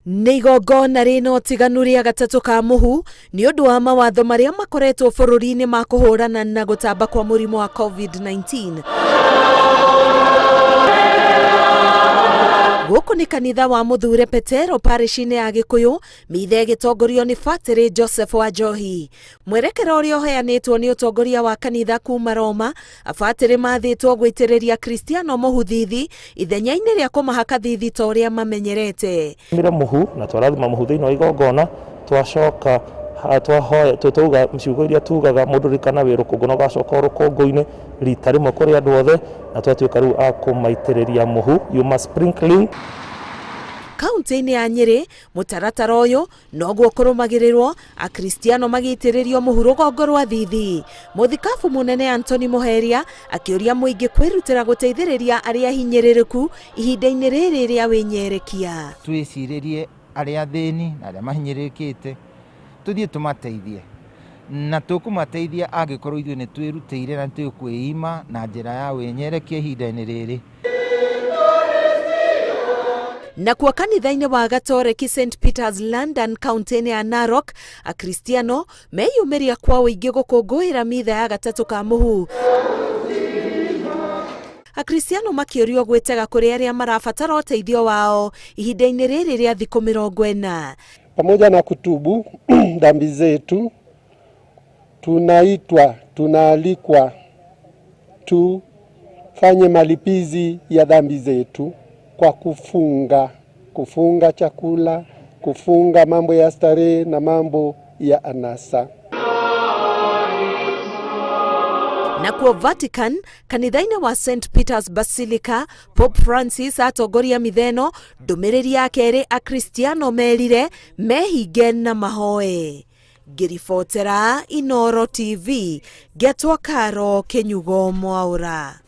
Nĩ igongona rĩna ũtiganu rĩa gatatũ ka mũhu nĩ ũndũ wa mawatho marĩa makoretwo bũrũri-inĩ ma kũhũrana na gũtamba kwa mũrimũ wa COVID-19. Gũkũ nĩ kanitha wa Mũthure Petero parish-inĩ ya Gĩkũyũ, mithe ĩgĩtongorio nĩ Batĩrĩ Joseph Wanjohi. Mwerekera ũrĩa ũheanĩtwo nĩ ũtongoria wa kanitha kuma Roma, abatĩrĩ mathĩtwo gwĩtĩrĩria Kristiano mũhu thithi ithenya-inĩ rĩa kũmahaka thithi ta ũrĩa mamenyerete. Mũhu na twarathima mũhu thĩinĩ wa igongona, twacoka twahoya tutuga ciugo iria tugaga mũndũ rikana wĩ rũkũngũ no gacoka rũkũngũ-inĩ rita rĩmwe kũrĩ andũ othe, na twatuĩka rĩu a kũmaitĩrĩria mũhu yuma sprinkling. Kaunti-inĩ ya Nyĩrĩ mũtaratara ũyũ noguo kũrũmagĩrĩrwo, akristiano magĩitĩrĩrio mũhu rũgongo rwa thithi. Mũthikabu mũnene Anthony Muheria akĩũria mũingĩ kwĩrutĩra gũteithĩrĩria arĩa hinyĩrĩrĩku ihinda-inĩ rĩrĩ rĩa wĩnyerekia. Twĩcirĩrie arĩa thĩni na arĩa mahinyĩrĩkĩte, tuthiĩ tũmateithie, na tũkũmateithia angĩkorwo ithuĩ nĩ twĩrutĩire na tũkwĩima na njĩra ya wĩnyerekia ihinda-inĩ rĩrĩ. Nakuo kanitha-inĩ wa Gatoreki St Peters London kaunti-inĩ ya Narok, akristiano meyumĩria kwa ũingĩ gũkũngũĩra mitha ya gatatũ ka mũhu. Akristiano makĩũrio gwĩtega kũrĩ arĩa marabatara ũteithio wao ihinda-inĩ rĩrĩ rĩa thikũ 40. Pamoja na kutubu dhambi zetu, tunaalikwa tufanye malipizi ya dhambi zetu kwa kufunga chakula, kufunga mambo ya starehe na mambo ya anasa. Nakuo Vatican, kanitha-inĩ wa St Peters Basilica, Pope Francis atongoria mitheno, ndũmĩrĩri ya kerĩ akristiano merire mehinge na mahoe. Ngĩribotera Inooro TV, Getwa Karo Kenyugo Mwaura.